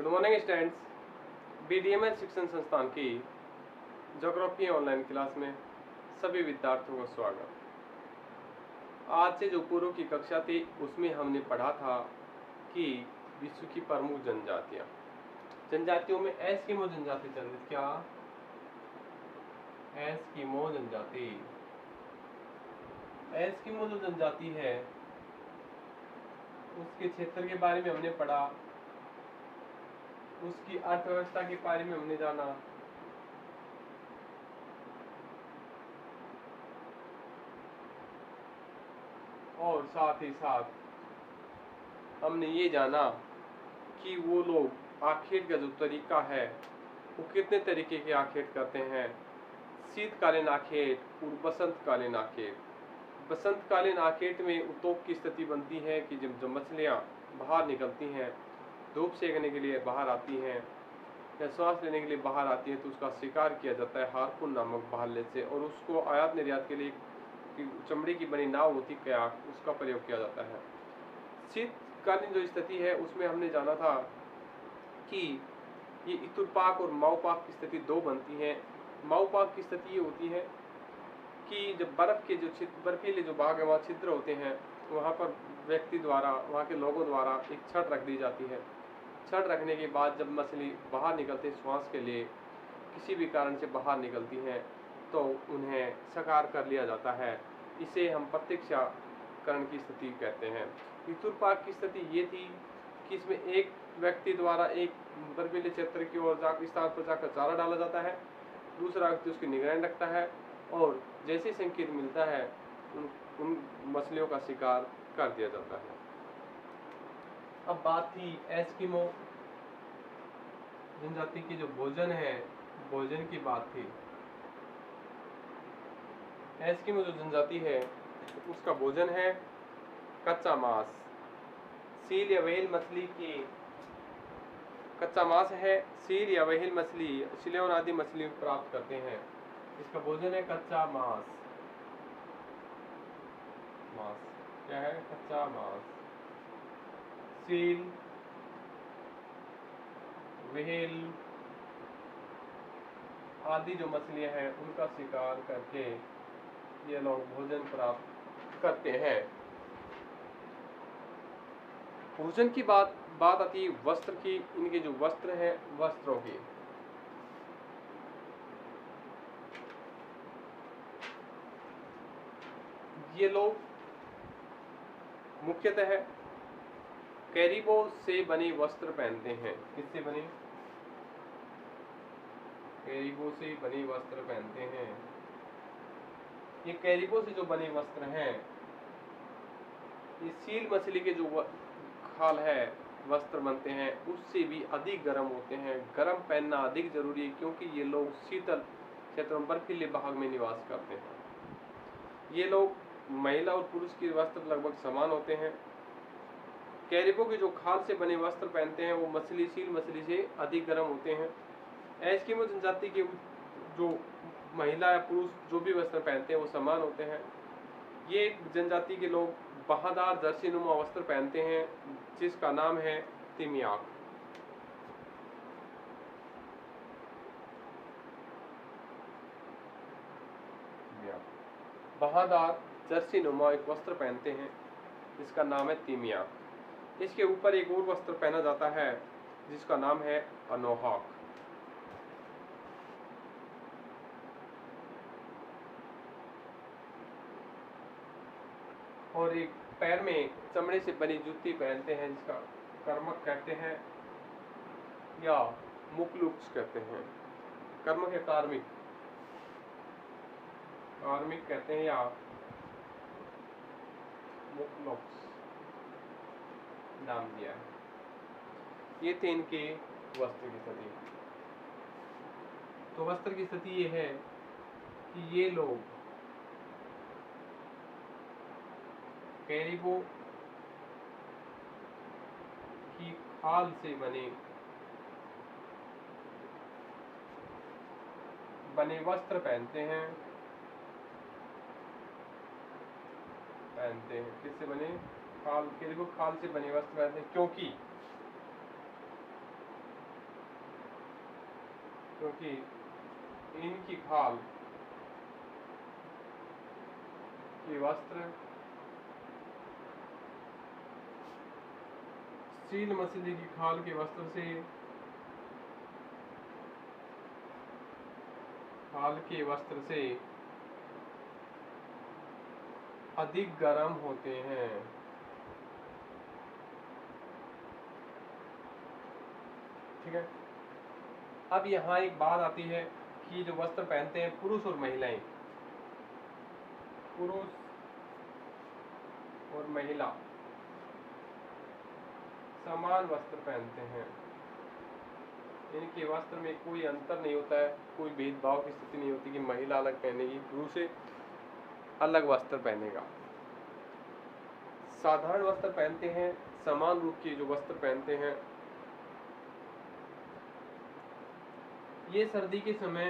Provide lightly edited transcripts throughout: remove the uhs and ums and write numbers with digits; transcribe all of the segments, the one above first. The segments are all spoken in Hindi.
Good morning students. BDMS शिक्षण संस्थान की ज्योग्राफी ऑनलाइन क्लास में सभी विद्यार्थियों का स्वागत। आज से जो पूर्व की कक्षा थी उसमें हमने पढ़ा था कि विश्व की प्रमुख जनजातियों में एस्किमो जनजाति चल रही। क्या? एस्किमो जनजाति। एस्किमो जो जनजाति है उसके क्षेत्र के बारे में हमने पढ़ा, उसकी अर्थव्यवस्था के बारे में हमने जाना, और साथ ही साथ हमने ये जाना कि वो लोग आखेट का जो तरीका है वो कितने तरीके के आखेट करते हैं। शीतकालीन आखेट और बसंतकालीन आखेट। बसंतकालीन आखेट में उत्तोप की स्थिति बनती है कि जब मछलियाँ बाहर निकलती हैं, धूप सेकने के लिए बाहर आती हैं या सांस लेने के लिए बाहर आती हैं, तो उसका शिकार किया जाता है हार्पून नामक भाले से, और उसको आयात निर्यात के लिए चमड़ी की बनी नाव होती कयाक, उसका प्रयोग किया जाता है। शीतकालीन जो स्थिति है उसमें हमने जाना था कि ये इतुरपाक और माओपाक की स्थिति दो बनती है। माओपाक की स्थिति ये होती है कि जब बर्फ के जो बर्फीले जो भाग है वहाँ छिद्र होते हैं, वहाँ पर व्यक्ति द्वारा, वहाँ के लोगों द्वारा एक छड़ रख दी जाती है। छड़ रखने के बाद जब मछली बाहर निकलती है श्वास के लिए, किसी भी कारण से बाहर निकलती हैं, तो उन्हें शिकार कर लिया जाता है। इसे हम प्रत्यक्षकरण की स्थिति कहते हैं। इतुरपाक की स्थिति ये थी कि इसमें एक व्यक्ति द्वारा एक बर्फीले क्षेत्र की ओर जाकर स्थान पर जाकर चारा डाला जाता है, दूसरा व्यक्ति उसकी निगरानी रखता है और जैसे संकेत मिलता है उन मछलियों का शिकार कर दिया जाता है। अब बात थी एस्किमो जनजाति की जो भोजन है, भोजन की बात थी। एस्किमो जो जनजाति है उसका भोजन है कच्चा मांस। सील या व्हेल मछली की कच्चा मांस है। सील या व्हेल मछली, सिलोन आदि मछली प्राप्त करते हैं। इसका भोजन है कच्चा मांस। मांस क्या है? कच्चा मांस। सील, व्हेल आदि जो मछलियां हैं उनका शिकार करके ये लोग भोजन प्राप्त करते हैं। भोजन की बात आती है वस्त्र की। इनके जो वस्त्र हैं, वस्त्रों की, ये लोग मुख्यतः कैरिबो से बने वस्त्र पहनते हैं। किससे बने? कैरिबो से बने वस्त्र पहनते हैं। ये कैरिबो से जो बने वस्त्र हैं, ये सील मछली के जो खाल है वस्त्र बनते हैं उससे भी अधिक गर्म होते हैं। गर्म पहनना अधिक जरूरी है क्योंकि ये लोग शीतल क्षेत्रों बर्फीले भाग में निवास करते हैं। ये लोग महिला और पुरुष के वस्त्र लगभग समान होते हैं। कैरिबो के जो खाल से बने वस्त्र पहनते हैं वो मछली, सील मछली से अधिक गर्म होते हैं। एस्किमो जनजाति के जो महिला या पुरुष जो भी वस्त्र पहनते हैं वो समान होते हैं। ये जनजाति के लोग बहादार जर्सी नुमा वस्त्र पहनते हैं जिसका नाम है तिमियाक। बहादार जर्सी नुमा एक वस्त्र पहनते हैं जिसका नाम है तिमियाक। इसके ऊपर एक और वस्त्र पहना जाता है जिसका नाम है अनोहाक। और एक पैर में चमड़े से बनी जूती पहनते हैं जिसका कर्मक कहते हैं या मुकलुक्स कहते हैं। कर्मक या कार्मिक, कार्मिक कहते हैं या मुकलुक्स नाम दिया है। ये थे इनके वस्त्र की स्थिति। तो वस्त्र की स्थिति ये है कि ये लोग कैरिबो की खाल से बने वस्त्र पहनते हैं। किससे बने? खाल, कैरिबो खाल से बने वस्त्र पहनते हैं क्योंकि क्योंकि इनकी खाल के वस्त्र सील मछली की खाल के वस्त्र से अधिक गर्म होते हैं। ठीक है। अब यहाँ एक बात आती है कि जो वस्त्र पहनते हैं पुरुष और महिलाएं, पुरुष और महिला समान वस्त्र पहनते हैं। इनके वस्त्र में कोई अंतर नहीं होता है, कोई भेदभाव की स्थिति नहीं होती कि महिला अलग पहनेगी, पुरुष अलग वस्त्र पहनेगा। साधारण वस्त्र पहनते हैं, समान रूप के जो वस्त्र पहनते हैं। ये सर्दी के समय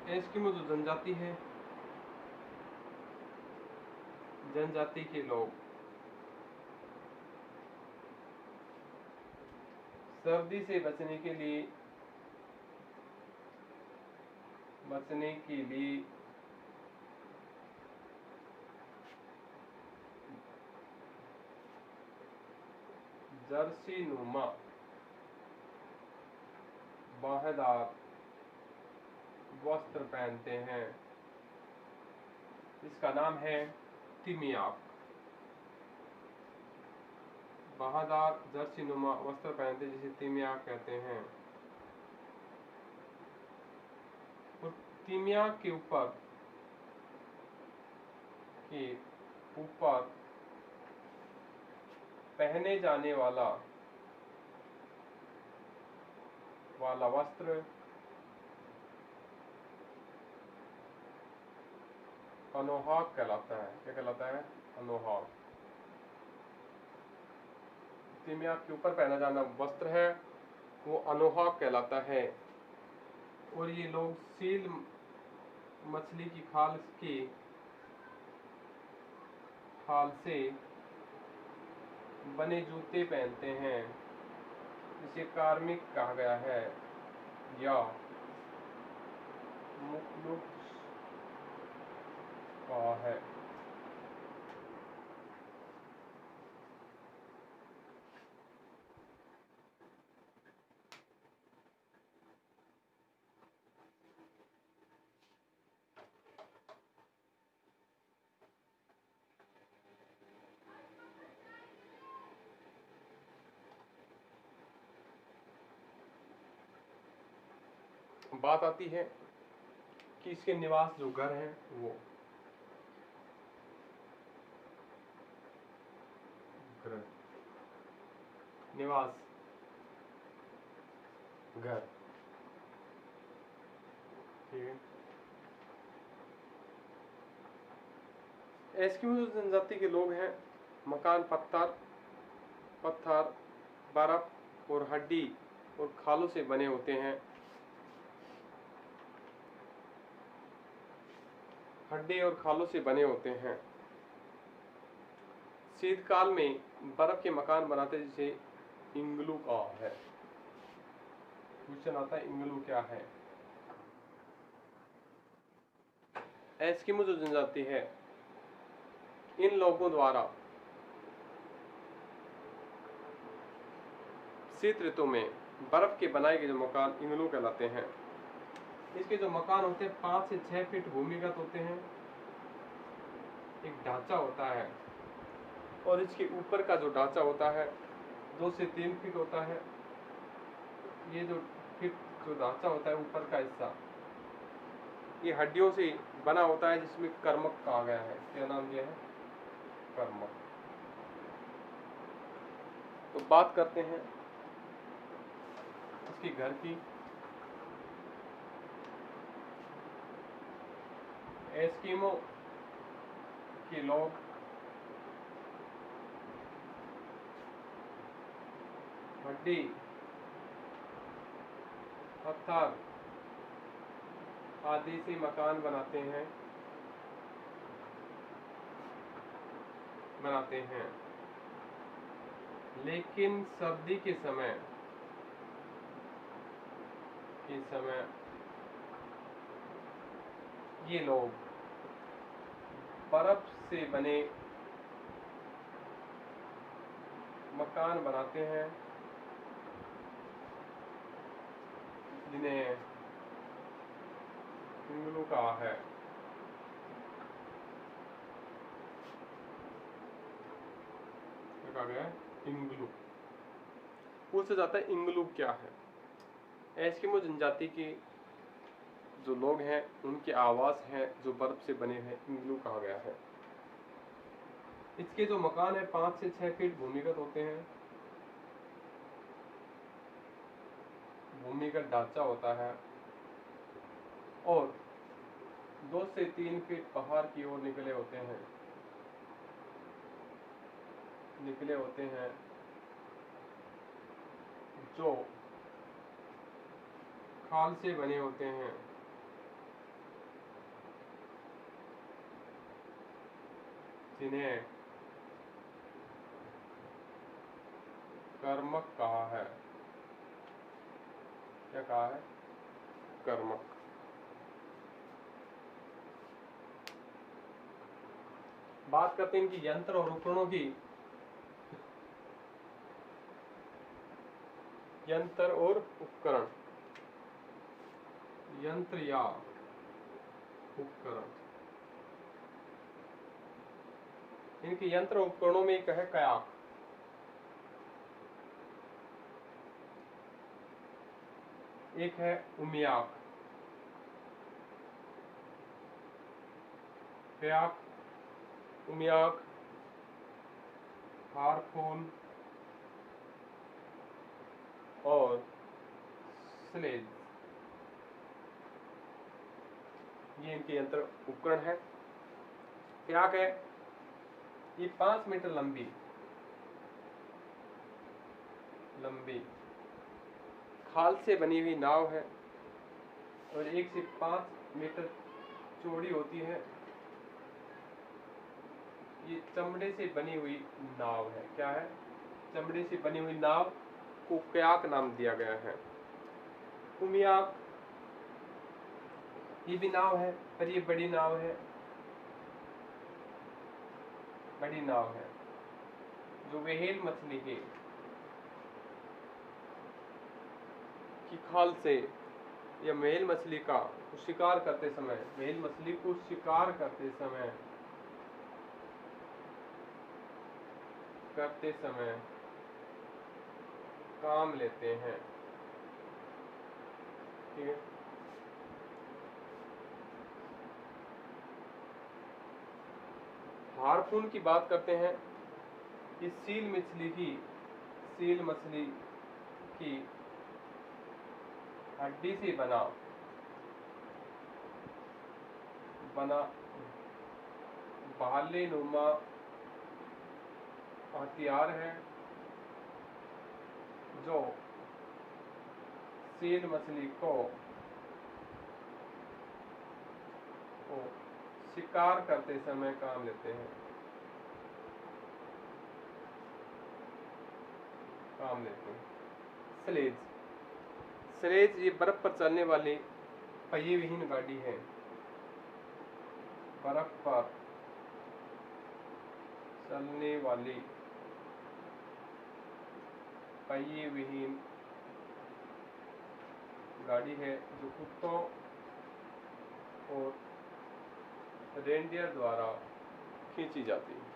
एस्किमो जो जनजाति के लोग सर्दी से बचने के लिए जर्सी नुमा बाहेदार वस्त्र पहनते हैं। इसका नाम है तिमियाक। बाहेदार जर्सी नुमा वस्त्र पहनते जिसे तिमियाक कहते हैं। और तिमियाक के ऊपर पहने जाने वाला वस्त्र अनोहाक कहलाता है। क्या कहलाता है? अनोहाक। तिमियाक के ऊपर पहना जाना वस्त्र है वो अनोहाक कहलाता है। और ये लोग सील मछली की खाल से बने जूते पहनते हैं, जिसे कार्मिक कहा गया है या मुक्लुक कहा है। बात आती है कि इसके निवास जो घर हैं वो निवास घर, ठीक है। एस्किमो जनजाति के लोग हैं, मकान पत्थर, बर्फ और हड्डी और खालों से बने होते हैं। शीतकाल में बर्फ के मकान बनाते जिसे इंगलू कहा है। क्वेश्चन आता है इंगलू क्या है? एस्किमो जो जनजाति है इन लोगों द्वारा शीत ऋतु में बर्फ के बनाए गए जो मकान इंगलू कहलाते हैं। इसके जो मकान होते हैं 5 से 6 फीट भूमिगत होते हैं। एक ढांचा होता है और इसके ऊपर का जो ढांचा होता है 2 से 3 फीट होता है। ये जो ढांचा होता है ऊपर का हिस्सा ये हड्डियों से बना होता है, जिसमें कर्मक कहा गया है। क्या नाम दिया है? कर्मक। तो बात करते हैं इसके घर की। एस्किमो के लोग हड्डी, पत्थर आदि से मकान बनाते हैं। लेकिन सर्दी के समय ये लोग बर्फ से बने मकान बनाते हैं जिन्हें इग्लू कहा है। कहा गया है इग्लू। पूछा जाता है इग्लू क्या है। एस्किमो जनजाति के जो लोग हैं उनके आवास हैं जो बर्फ से बने हैं, इग्लू कहा गया है। इसके जो मकान है 5 से 6 फीट भूमिगत होते हैं। भूमिगत ढांचा होता है और 2 से 3 फीट बाहर की ओर निकले होते हैं जो खाल से बने होते हैं। जिन्हें कर्मक कहा है। क्या कहा है? कर्मक। बात करते हैं इनकी यंत्र और उपकरणों की। यंत्र और उपकरण। यंत्र या उपकरण। इनके यंत्र और उपकरणों में एक है कयाक। एक है उमियाक। कयाक, उमियाक, हारपून और स्लेज, ये इनके यंत्र उपकरण है। कयाक है, ये 5 मीटर लंबी खाल से बनी हुई नाव है और 1 से 5 मीटर चौड़ी होती है। ये चमड़े से बनी हुई नाव है। क्या है? चमड़े से बनी हुई नाव को कयाक नाम दिया गया है। उमियाक, ये भी नाव है पर ये बड़ी नाव है। जो व्हेल मछली की खाल से या व्हेल मछली का शिकार करते समय काम लेते हैं। ठीक है। हारपून की बात करते हैं। इस सील मछली की हड्डी से बना भाले नुमा हथियार है जो सील मछली को शिकार करते समय काम लेते हैं। स्लेज ये बर्फ पर चलने वाली पहिए विहीन गाड़ी है। बर्फ पर चलने वाली पहिए विहीन गाड़ी है जो कुत्तों और रेनडियर द्वारा खींची जाती है।